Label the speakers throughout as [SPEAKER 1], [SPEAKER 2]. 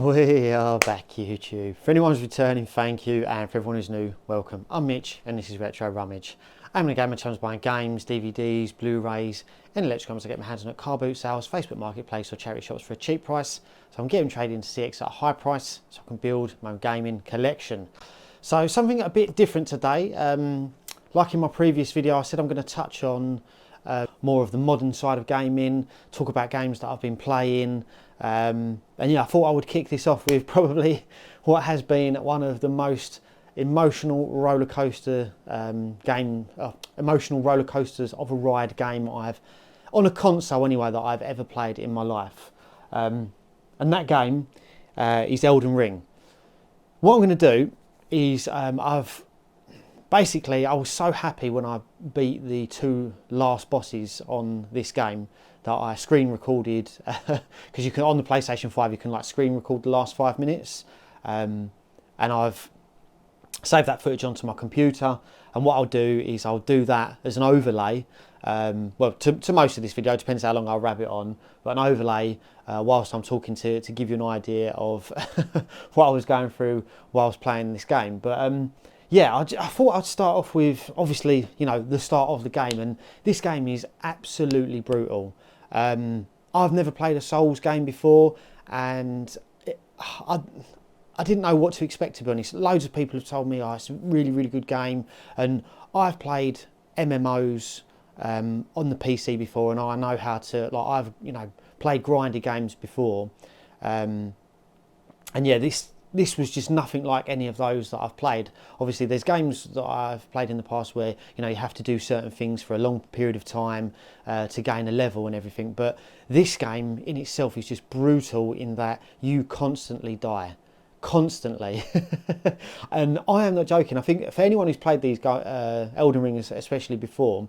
[SPEAKER 1] We are back, YouTube. For anyone who's returning, thank you, and for everyone who's new, welcome. I'm Mitch, and this is Retro Rummage. I'm a gamer channel buying games, DVDs, Blu-rays, and electronics I get my hands on at car boot sales, Facebook Marketplace, or charity shops for a cheap price. So I'm getting traded into CX at a high price, so I can build my own gaming collection. So something a bit different today. Like in my previous video, I said I'm going to touch on more of the modern side of gaming, talk about games that I've been playing, and yeah, I thought I would kick this off with probably what has been one of the most emotional roller coasters of a ride game I've, on a console anyway, that I've ever played in my life, and that game is Elden Ring. What I'm going to do is I was so happy when I beat the two last bosses on this game that I screen recorded, because you can, on the PlayStation 5, you can like screen record the last 5 minutes, and I've saved that footage onto my computer, and what I'll do is I'll do that as an overlay, well, to most of this video, it depends how long I'll rabbit on, but an overlay whilst I'm talking to give you an idea of what I was going through whilst playing this game. But yeah, I thought I'd start off with, obviously, you know, the start of the game, and this game is absolutely brutal. I've never played a Souls game before, and I didn't know what to expect, to be honest. Loads of people have told me, oh, it's a really, really good game, and I've played MMOs on the PC before, and I know how to, like, I've, you know, played grindy games before, and yeah, this was just nothing like any of those that I've played. Obviously, there's games that I've played in the past where, you know, you have to do certain things for a long period of time to gain a level and everything. But this game in itself is just brutal in that you constantly die. Constantly. And I am not joking. I think for anyone who's played these Elden Ring especially before,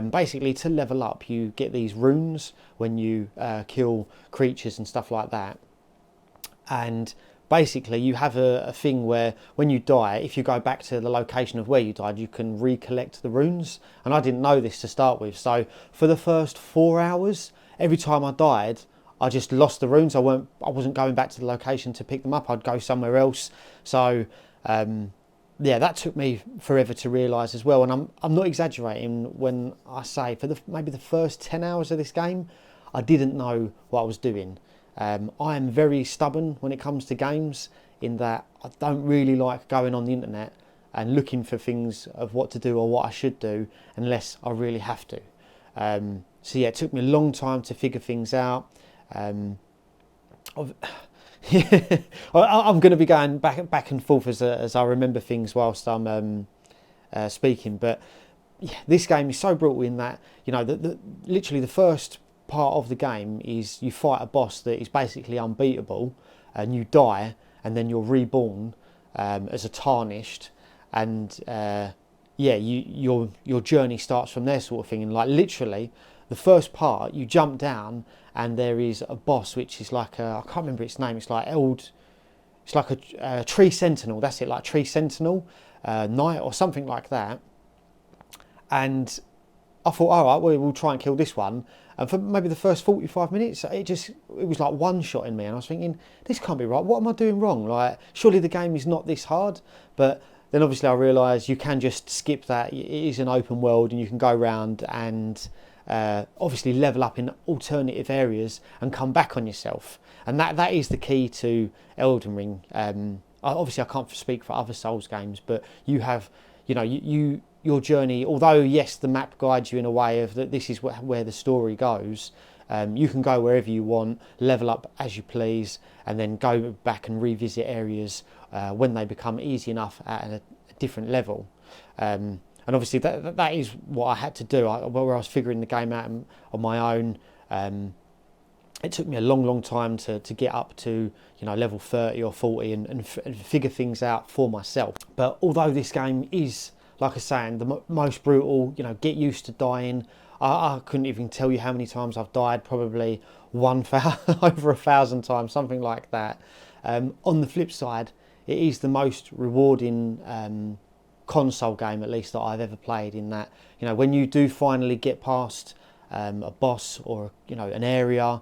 [SPEAKER 1] basically to level up, you get these runes when you kill creatures and stuff like that. And basically you have a thing where when you die, if you go back to the location of where you died, you can recollect the runes. And I didn't know this to start with, so for the first 4 hours, every time I died, I just lost the runes. I wasn't going back to the location to pick them up. I'd go somewhere else. So yeah, that took me forever to realise as well. And I'm not exaggerating when I say for maybe the first 10 hours of this game, I didn't know what I was doing. I am very stubborn when it comes to games, in that I don't really like going on the internet and looking for things of what to do or what I should do unless I really have to. So yeah, it took me a long time to figure things out. I'm going to be going back and forth as I remember things whilst I'm speaking. But yeah, this game is so brutal in that, you know, literally the first part of the game is you fight a boss that is basically unbeatable, and you die, and then you're reborn as a tarnished, and yeah, your journey starts from there, sort of thing. And like literally, the first part, you jump down, and there is a boss which is like I can't remember its name. It's like a tree sentinel. That's it, like tree sentinel knight or something like that. And I thought, all right, well, we'll try and kill this one. And for maybe the first 45 minutes, it was like one-shotting me. And I was thinking, this can't be right. What am I doing wrong? Like, surely the game is not this hard. But then obviously I realised you can just skip that. It is an open world, and you can go around and obviously level up in alternative areas and come back on yourself. And that is the key to Elden Ring. Obviously I can't speak for other Souls games, but you have, you know, your journey, although yes, the map guides you in a way of that this is where the story goes, you can go wherever you want, level up as you please, and then go back and revisit areas when they become easy enough at a different level. And obviously that is what I had to do. Where I was figuring the game out on my own. It took me a long time to get up to, you know, level 30 or 40 and figure things out for myself. But although this game is, like I was saying, the most brutal, you know, get used to dying. I couldn't even tell you how many times I've died, probably over 1,000 times, something like that. On the flip side, it is the most rewarding console game, at least, that I've ever played, in that, you know, when you do finally get past a boss or, you know, an area,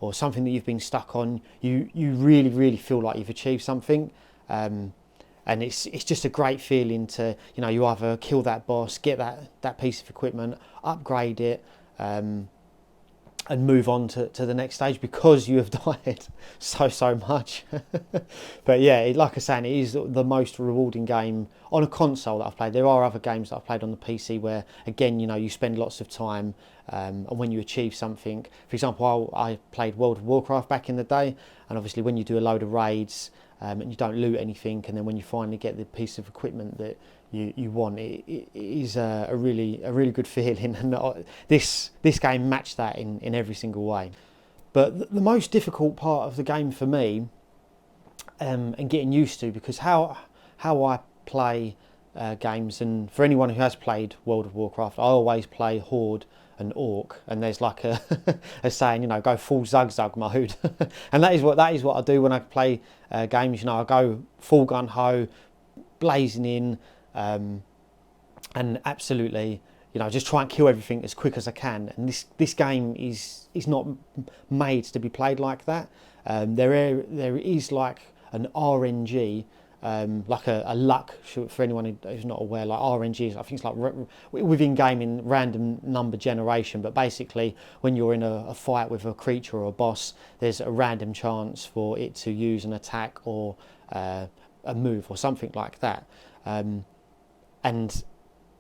[SPEAKER 1] or something that you've been stuck on, you really feel like you've achieved something. And it's just a great feeling to, you either kill that boss, get that piece of equipment, upgrade it, and move on to the next stage because you have died so much. But yeah, like I was saying, it is the most rewarding game on a console that I've played. There are other games that I've played on the PC where, again, you spend lots of time, and when you achieve something, for example, I played World of Warcraft back in the day, and obviously when you do a load of raids, and you don't loot anything, and then when you finally get the piece of equipment that you want, it is a really good feeling, and this game matched that in every single way. But the most difficult part of the game for me, and getting used to, because how I play games, and for anyone who has played World of Warcraft, I always play Horde and Orc, and there's like a saying, go full zug mode, and that is what I do when I play games. I go full gun ho, blazing in, and absolutely, just try and kill everything as quick as I can. And this game is not made to be played like that. There is like an RNG, like a luck, for anyone who's not aware, like RNG is, I think it's like within gaming, random number generation, but basically when you're in a fight with a creature or a boss, there's a random chance for it to use an attack or a move or something like that. And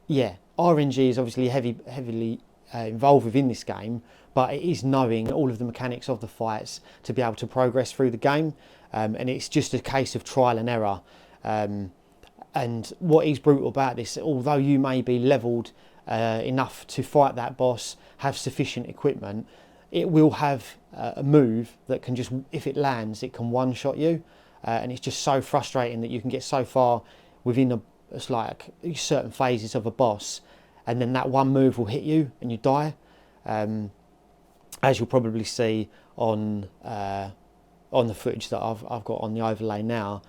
[SPEAKER 1] yeah, RNG is obviously heavily involved within this game, but it is knowing all of the mechanics of the fights to be able to progress through the game, and it's just a case of trial and error. And what is brutal about this, although you may be leveled enough to fight that boss, have sufficient equipment, it will have a move that can just, if it lands, it can one-shot you, and it's just so frustrating that you can get so far within it's like certain phases of a boss, and then that one move will hit you and you die, as you'll probably see on the footage that I've got on the overlay now,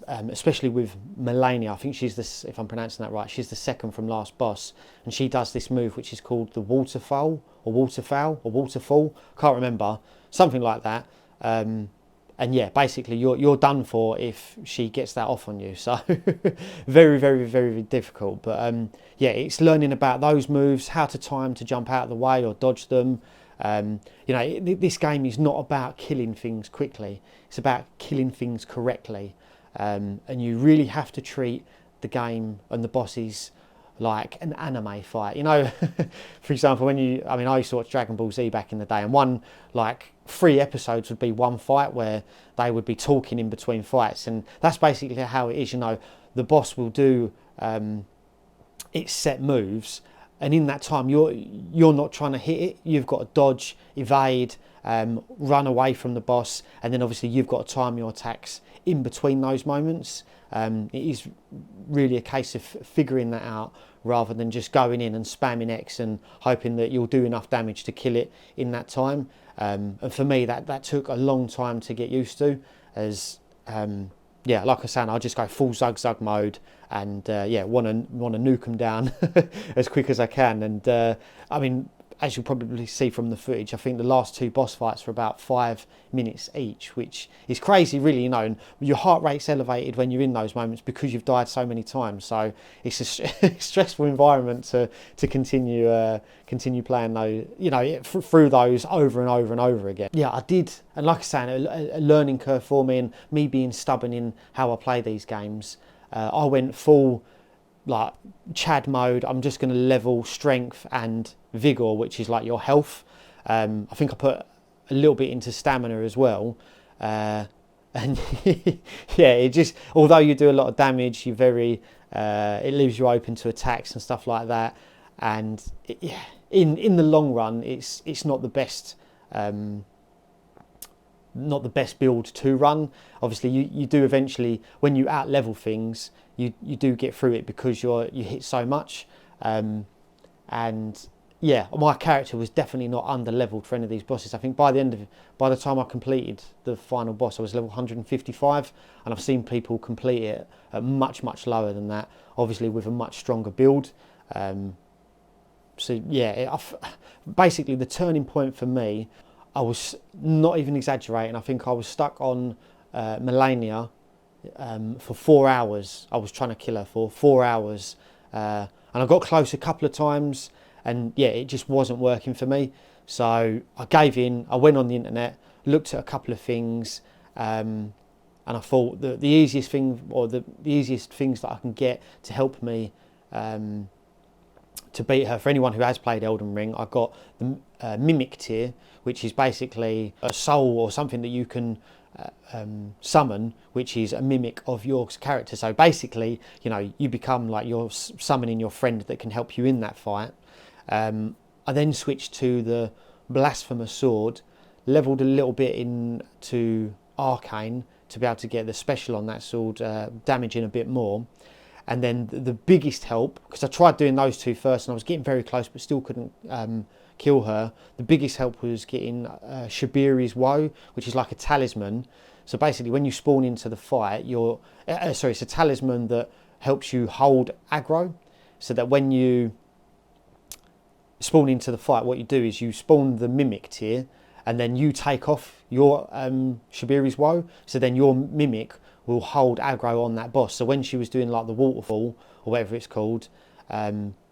[SPEAKER 1] especially with Malenia. I think she's this, if I'm pronouncing that right, she's the second from last boss, and she does this move which is called the waterfall, can't remember, something like that. And yeah, basically you're done for if she gets that off on you. So very difficult. But yeah, it's learning about those moves, how to time to jump out of the way or dodge them. This game is not about killing things quickly. It's about killing things correctly. And you really have to treat the game and the bosses like an anime fight. For example, I used to watch Dragon Ball Z back in the day, and one, like 3 episodes would be one fight where they would be talking in between fights, and that's basically how it is. The boss will do its set moves, and in that time you're not trying to hit it. You've got to dodge, evade, run away from the boss, and then obviously you've got to time your attacks in between those moments. It is really a case of figuring that out rather than just going in and spamming X and hoping that you'll do enough damage to kill it in that time. And for me, that took a long time to get used to, as like I said, I'll just go full zug mode and want to nuke them down as quick as I can. And as you'll probably see from the footage, I think the last 2 boss fights were about 5 minutes each, which is crazy, really, and your heart rate's elevated when you're in those moments because you've died so many times. So it's a stressful environment to continue playing those, through those over and over and over again. Yeah, I did, and like I said, a learning curve for me, and me being stubborn in how I play these games. I went full like Chad mode. I'm just going to level strength and vigor, which is like your health. I think I put a little bit into stamina as well, and yeah, it just, although you do a lot of damage, you it leaves you open to attacks and stuff like that, and in the long run it's not the best build to run. Obviously you do eventually, when you out level things, you do get through it because you hit so much, and yeah, my character was definitely not under leveled for any of these bosses. I think by the time I completed the final boss, I was level 155, and I've seen people complete it at much lower than that, obviously with a much stronger build. So yeah, basically the turning point for me, I was not even exaggerating. I think I was stuck on Malenia for 4 hours. I was trying to kill her for 4 hours, and I got close a couple of times, and yeah, it just wasn't working for me. So I gave in. I went on the internet, looked at a couple of things, and I thought that the easiest thing, or the easiest things that I can get to help me to beat her, for anyone who has played Elden Ring, I got the Mimic tier, which is basically a soul or something that you can summon, which is a mimic of your character. So basically, you know, you become like you're summoning your friend that can help you in that fight. I then switched to the Blasphemous Sword, leveled a little bit into Arcane to be able to get the special on that sword, damaging a bit more. And then the biggest help, because I tried doing those two first and I was getting very close but still couldn't kill her. The biggest help was getting Shabiri's Woe, which is like a talisman. So basically when you spawn into the fight, it's a talisman that helps you hold aggro, so that when you spawn into the fight, what you do is you spawn the Mimic tier and then you take off your Shabiri's Woe, so then your Mimic will hold aggro on that boss. So when she was doing like the waterfall or whatever it's called,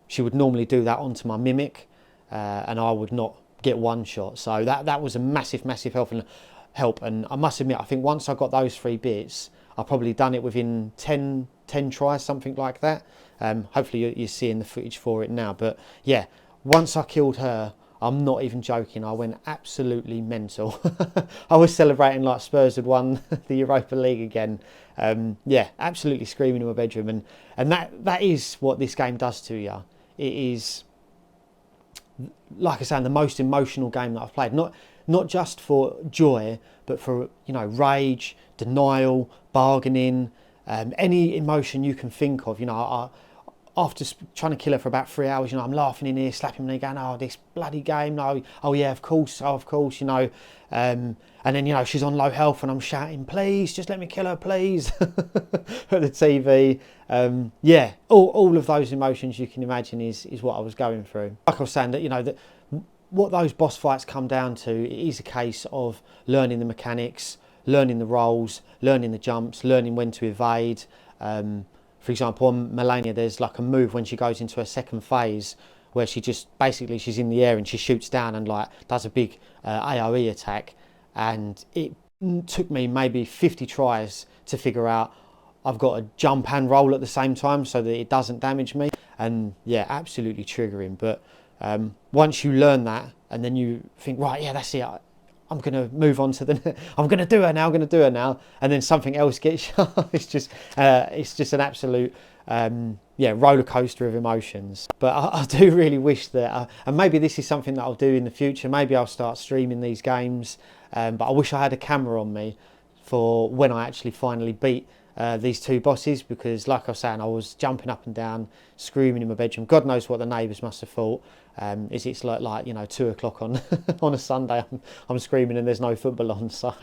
[SPEAKER 1] she would normally do that onto my Mimic, and I would not get one shot. So that was a massive help. And I must admit, I think once I got those 3 bits, I've probably done it within 10 tries, something like that. Hopefully you're seeing the footage for it now. But yeah, once I killed her, I'm not even joking, I went absolutely mental. I was celebrating like Spurs had won the Europa League again. Yeah, absolutely screaming in my bedroom. And that is what this game does to you. It is, like I say, the most emotional game that I've played. Not just for joy, but for, you know, rage, denial, bargaining, any emotion you can think of. You know, after trying to kill her for about 3 hours, you know, I'm laughing in here, slapping my knee, going, "Oh, this bloody game! No, oh yeah, of course, you know." And then, you know, she's on low health, and I'm shouting, "Please, just let me kill her, please!" at the TV. Yeah, all of those emotions you can imagine is what I was going through. Like I was saying, that, you know, that what those boss fights come down to, it is a case of learning the mechanics, learning the rolls, learning the jumps, learning when to evade. For example, on Malenia, there's like a move when she goes into her second phase where she just basically, she's in the air and she shoots down and like does a big AoE attack. And it took me maybe 50 tries to figure out I've got to jump and roll at the same time so that it doesn't damage me. And yeah, absolutely triggering. But once you learn that and then you think, right, yeah, that's it. I'm going to move on to I'm going to do her now, and then something else gets it's just an absolute roller coaster of emotions. But I do really wish that, and maybe this is something that I'll do in the future, maybe I'll start streaming these games, but I wish I had a camera on me for when I actually finally beat these 2 bosses, because like I was saying, I was jumping up and down, screaming in my bedroom. God knows what the neighbours must have thought. It's like, you know, 2 o'clock on on a Sunday, I'm screaming and there's no football on. So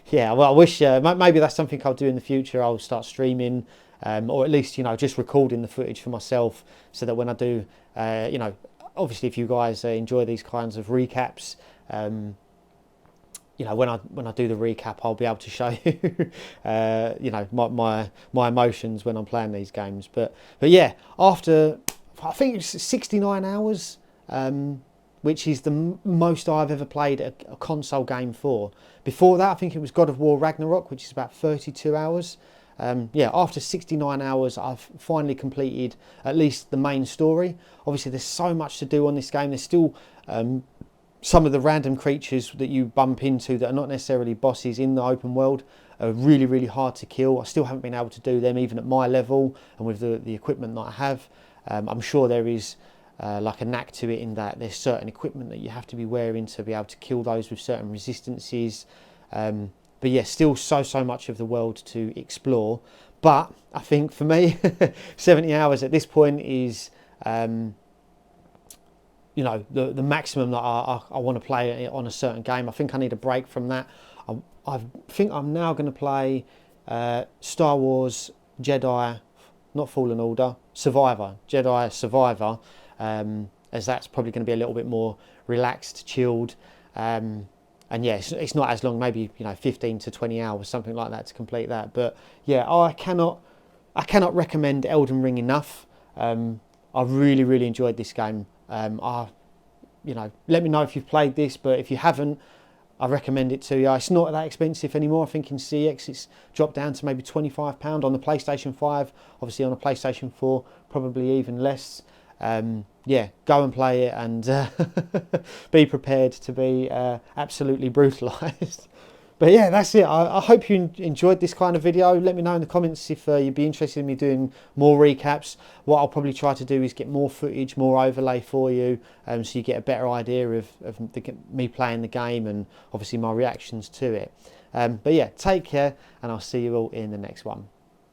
[SPEAKER 1] yeah, well, I wish maybe that's something I'll do in the future. I'll start streaming, or at least, you know, just recording the footage for myself, so that when I do, you know, obviously if you guys enjoy these kinds of recaps, you know, when I do the recap, I'll be able to show you, you know, my emotions when I'm playing these games. But yeah, after, I think it's 69 hours, which is the most I've ever played a console game for. Before that, I think it was God of War Ragnarok, which is about 32 hours. Yeah, after 69 hours, I've finally completed at least the main story. Obviously, there's so much to do on this game. There's still some of the random creatures that you bump into that are not necessarily bosses in the open world are really, really hard to kill. I still haven't been able to do them even at my level and with the equipment that I have. I'm sure there is like a knack to it, in that there's certain equipment that you have to be wearing to be able to kill those with certain resistances. But yeah, still so much of the world to explore. But I think for me, 70 hours at this point is, you know, the maximum that I want to play on a certain game. I think I need a break from that. I think I'm now going to play Star Wars Jedi, not Fallen Order, Jedi Survivor, as that's probably going to be a little bit more relaxed, chilled. and yeah, it's not as long, maybe 15 to 20 hours, something like that, to complete that. But yeah, I cannot recommend Elden Ring enough. I really enjoyed this game. Let me know if you've played this, but if you haven't, I recommend it to you. It's not that expensive anymore. I think in CX it's dropped down to maybe £25 on the PlayStation 5. Obviously on a PlayStation 4, probably even less. Yeah, go and play it, and be prepared to be absolutely brutalised. But yeah, that's it. I hope you enjoyed this kind of video. Let me know in the comments if you'd be interested in me doing more recaps. What I'll probably try to do is get more footage, more overlay for you, so you get a better idea of me playing the game, and obviously my reactions to it. But yeah, take care, and I'll see you all in the next one.